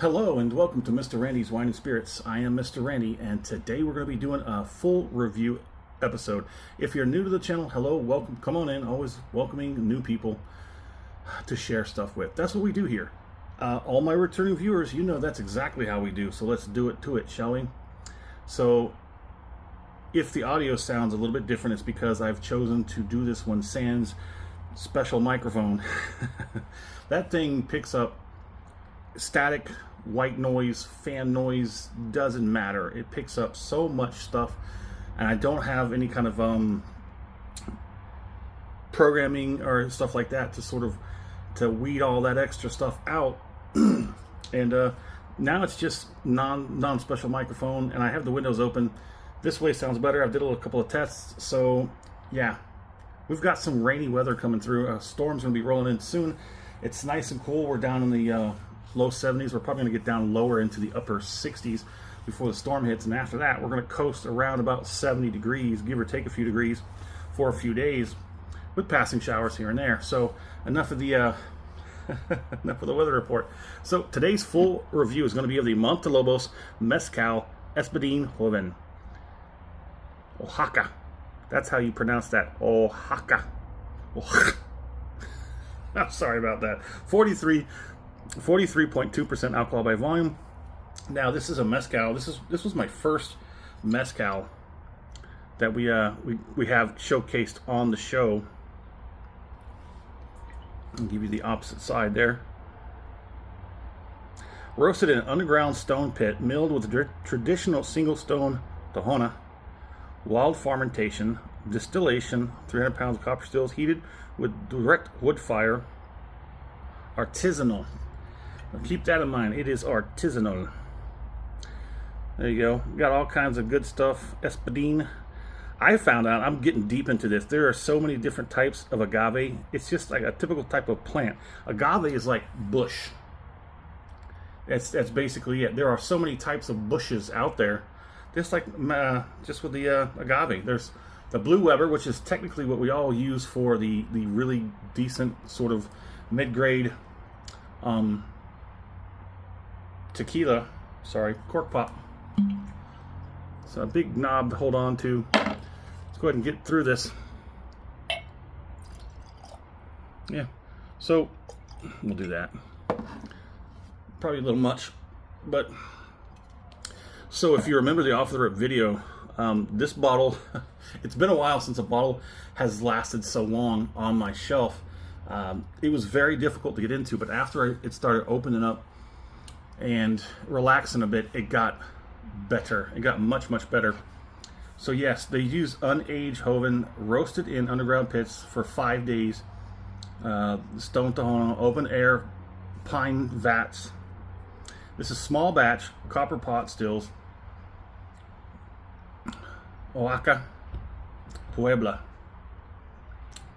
Hello and welcome to Mr. Randy's Wine and Spirits. I am Mr. Randy, and today we're going to be doing a full review episode. If you're new to the channel, hello, welcome, come on in. Always welcoming new people to share stuff with. That's what we do here. All my returning viewers, you know that's exactly how we do. So let's do it to it, shall we? So if the audio sounds a little bit different, it's because I've chosen to do this one sans special microphone. That thing picks up static, white noise, fan noise, doesn't matter. It picks up so much stuff, and I don't have any kind of programming or stuff like that to sort of to weed all that extra stuff out. And now it's just non-special microphone, and I have the windows open. This way sounds better. I did a couple of tests, so yeah, we've got some rainy weather coming through. A storm's gonna be rolling in soon. It's nice and cool. We're down in the low 70s. We're probably going to get down lower into the upper 60s before the storm hits, and after that we're going to coast around about 70 degrees, give or take a few degrees, for a few days, with passing showers here and there. So enough of the enough of the weather report. So today's full review is going to be of the Montelobos Mezcal Espadin Joven. Oaxaca. That's how you pronounce that. Oaxaca. I'm sorry about that. 43.2% alcohol by volume. Now this is a mezcal. This was my first mezcal that we have showcased on the show. I'll give you the opposite side there. Roasted in an underground stone pit, milled with traditional single stone tahona, wild fermentation, distillation, 300 pounds of copper stills, heated with direct wood fire, artisanal. Keep that in mind. It is artisanal. There you go. Got all kinds of good stuff. Espadin. I found out, I'm getting deep into this, there are so many different types of agave. It's just like a typical type of plant. Agave is like bush. That's basically it. There are so many types of bushes out there. Just like just with the agave. There's the Blue Weber, which is technically what we all use for the really decent sort of mid-grade tequila, cork pop. So a big knob to hold on to. Let's go ahead and get through this. Yeah, so we'll do that. Probably a little much, but so if you remember the off the rip video, this bottle, it's been a while since a bottle has lasted so long on my shelf. It was very difficult to get into, but after it started opening up and relaxing a bit, it got better. It got much better. So yes, they use unaged Joven, roasted in underground pits for 5 days. Stone tahona, open air pine vats. This is small batch, copper pot stills. Oaxaca, Puebla.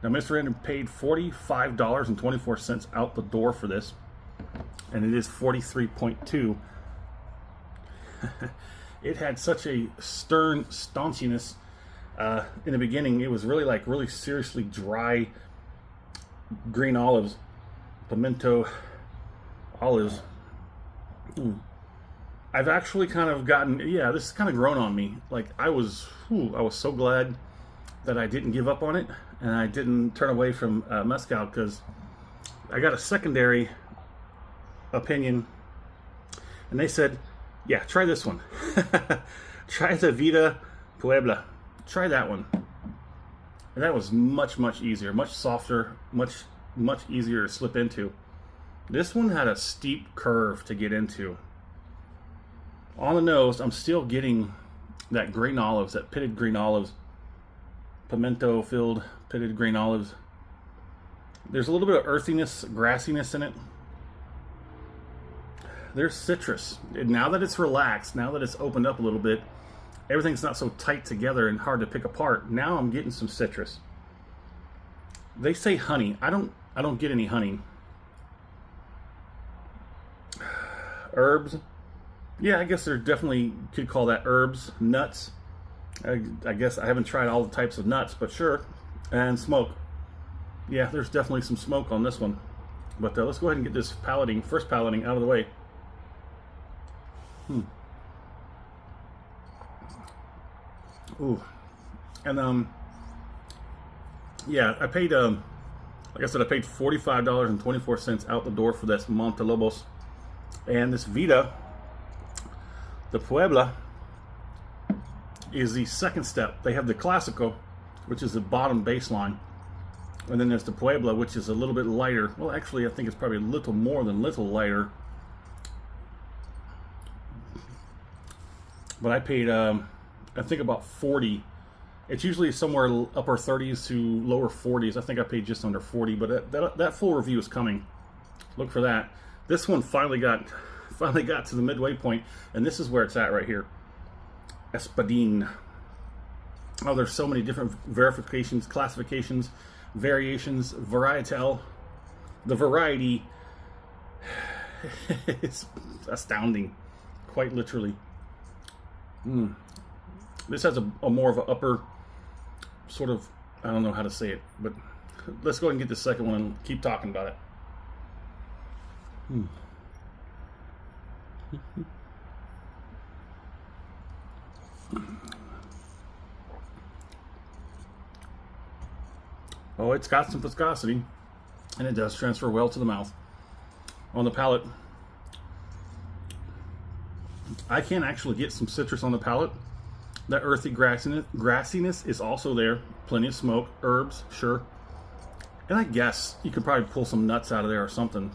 Now, Mr. Randy paid $45.24 out the door for this, and it is 43.2. It had such a stern staunchiness in the beginning. It was really seriously dry green olives, pimento olives. I've actually kind of gotten, this has kind of grown on me. Like I was so glad that I didn't give up on it and I didn't turn away from mezcal, because I got a secondary opinion and they said, yeah, try this one. Try the Vida Puebla. Try that one. And that was much easier, much softer, much easier to slip into. This one had a steep curve to get into. On the nose, I'm still getting that green olives, that pitted green olives, pimento filled pitted green olives. There's a little bit of earthiness, grassiness in it. There's citrus. Now that it's relaxed, now that it's opened up a little bit, everything's not so tight together and hard to pick apart. Now I'm getting some citrus. They say honey. I don't get any honey. Herbs. Yeah, I guess there definitely could call that herbs. Nuts. I guess I haven't tried all the types of nuts, but sure. And smoke. Yeah, there's definitely some smoke on this one. But let's go ahead and get this first palating out of the way. Ooh. And yeah, I paid like I said, I paid $45.24 out the door for this Montelobos. And this Vida, the Puebla, is the second step. They have the Classico, which is the bottom baseline. And then there's the Puebla, which is a little bit lighter. Well, actually, I think it's probably a little more than little lighter. But I paid, I think about 40. It's usually somewhere upper 30s to lower 40s. I think I paid just under 40, but that full review is coming. Look for that. This one finally got to the midway point, and this is where it's at right here. Espadin. Oh, there's so many different verifications, classifications, variations, varietal. The variety is astounding, quite literally. This has a more of an upper sort of, I don't know how to say it, but let's go ahead and get the second one and keep talking about it. Oh, it's got some viscosity, and it does transfer well to the mouth. On the palate, I can actually get some citrus on the palate. That earthy grassiness is also there. Plenty of smoke, herbs, sure. And I guess you could probably pull some nuts out of there or something.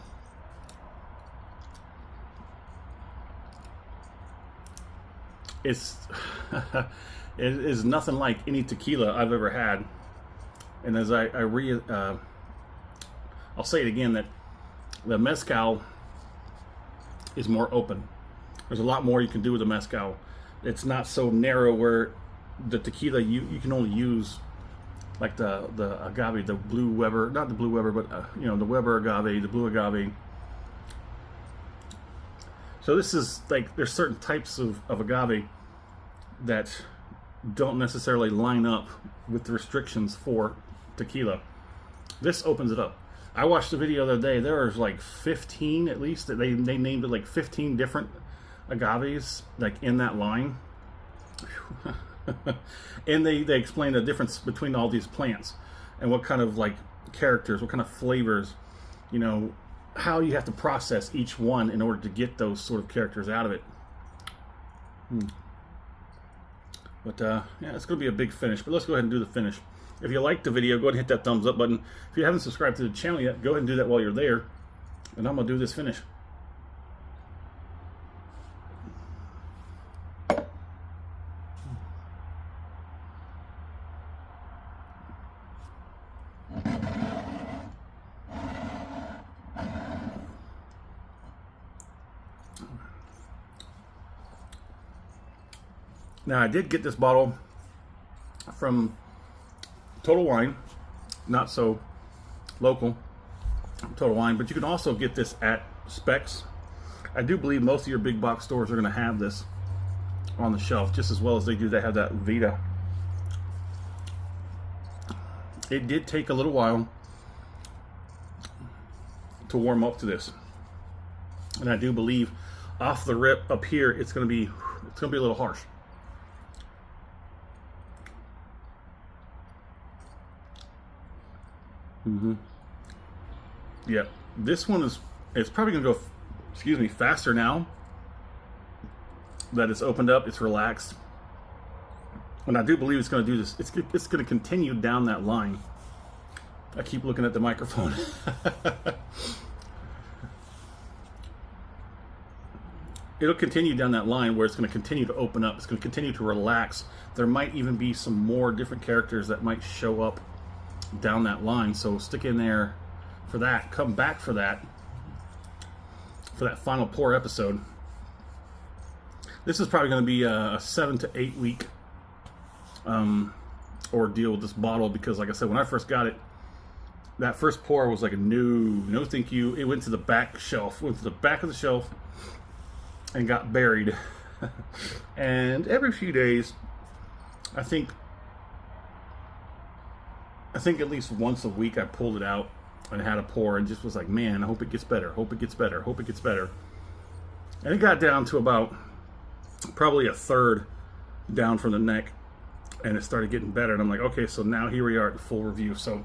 It is nothing like any tequila I've ever had. And as I'll say it again, that the Mezcal is more open. There's a lot more you can do with the Mezcal. It's not so narrow where the tequila you can only use like the agave, the blue Weber, not the blue Weber, but you know, the Weber agave, the blue agave. So this is like, there's certain types of agave that don't necessarily line up with the restrictions for tequila. This opens it up. I watched the video the other day. There was like 15 at least. They named it like 15 different agaves like in that line. And they explained the difference between all these plants and what kind of like characters, what kind of flavors, you know, how you have to process each one in order to get those sort of characters out of it. But yeah, it's going to be a big finish. But let's go ahead and do the finish. If you liked the video, go ahead and hit that thumbs up button. If you haven't subscribed to the channel yet, go ahead and do that while you're there. And I'm going to do this finish. Now, I did get this bottle from Total Wine, not so local Total Wine, but you can also get this at Specs. I do believe most of your big box stores are going to have this on the shelf, just as well as they have that Vida. It did take a little while to warm up to this, and I do believe off the rip up here it's going to be a little harsh. Yeah, this one it's probably gonna go, excuse me, faster now that it's opened up, it's relaxed. And I do believe it's gonna do this. It's gonna continue down that line. I keep looking at the microphone. It'll continue down that line where it's going to continue to open up. It's going to continue to relax. There might even be some more different characters that might show up down that line. So stick in there for that. Come back for that final pour episode. This is probably going to be a 7 to 8 week ordeal with this bottle, because like I said, when I first got it, that first pour was like a no thank you. It went to the back shelf, went to the back of the shelf and got buried. And every few days, I think at least once a week I pulled it out and had a pour and just was like, man, I hope it gets better, hope it gets better, hope it gets better. And it got down to about probably a third down from the neck, and it started getting better. And I'm like, okay, so now here we are at the full review. So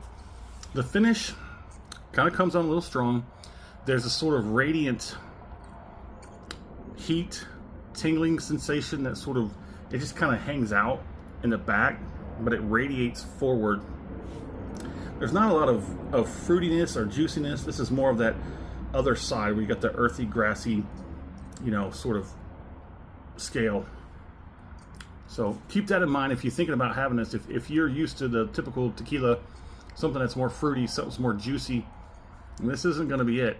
the finish kind of comes on a little strong. There's a sort of radiant heat, tingling sensation that sort of, it just kind of hangs out in the back, but it radiates forward. There's not a lot of fruitiness or juiciness. This is more of that other side where you got the earthy, grassy, you know, sort of scale. So keep that in mind if you're thinking about having this. If you're used to the typical tequila, something that's more fruity, something's more juicy, this isn't going to be it.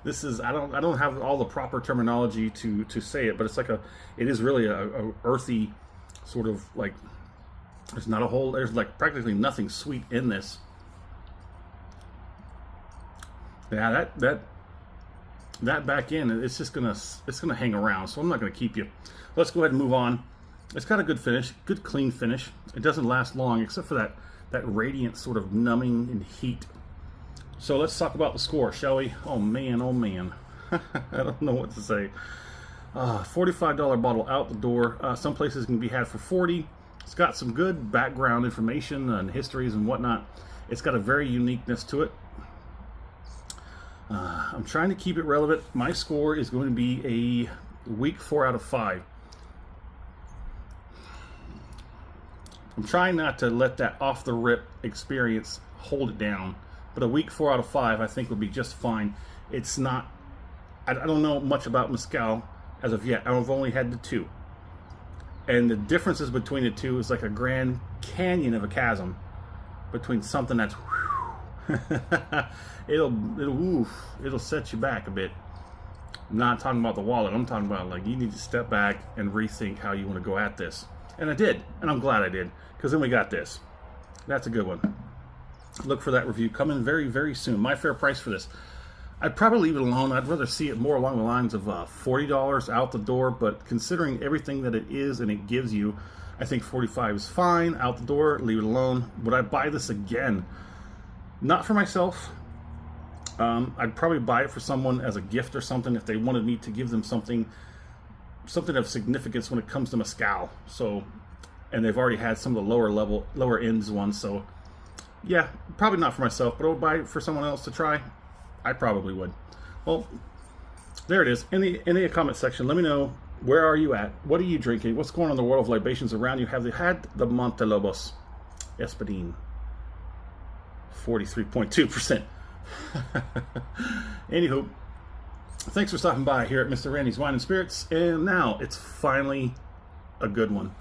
This is, I don't have all the proper terminology to say it, but it's like it is really a earthy sort of, like, there's like practically nothing sweet in this. Yeah, that back end, it's gonna hang around, so I'm not gonna keep you. Let's go ahead and move on. It's got a good finish, good clean finish. It doesn't last long except for that radiant sort of numbing and heat. So let's talk about the score, shall we? Oh man, oh man. I don't know what to say. $45 bottle out the door. Some places can be had for $40. It's got some good background information and histories and whatnot. It's got a very uniqueness to it. I'm trying to keep it relevant. My score is going to be a weak 4 out of 5. I'm trying not to let that off the rip experience hold it down, but a weak 4 out of 5 I think would be just fine. It's not, I don't know much about Mezcal as of yet. I've only had the 2. And the differences between the 2 is like a Grand Canyon of a chasm between something that's it'll set you back a bit. I'm not talking about the wallet. I'm talking about, like, you need to step back and rethink how you want to go at this. And I did, and I'm glad I did, because then we got this. That's a good one. Look for that review coming very, very soon. My fair price for this. I'd probably leave it alone. I'd rather see it more along the lines of $40 out the door, but considering everything that it is and it gives you, I think $45 is fine. Out the door, leave it alone. Would I buy this again? Not for myself. I'd probably buy it for someone as a gift or something if they wanted me to give them something of significance when it comes to Mezcal. So, and they've already had some of the lower ends ones. So, yeah, probably not for myself, but I would buy it for someone else to try. I probably would. Well, there it is. In the comment section, let me know, where are you at? What are you drinking? What's going on in the world of libations around you? Have they had the Montelobos Espadin? 43.2%. Anywho, thanks for stopping by here at Mr. Randy's Wine and Spirits. And now it's finally a good one.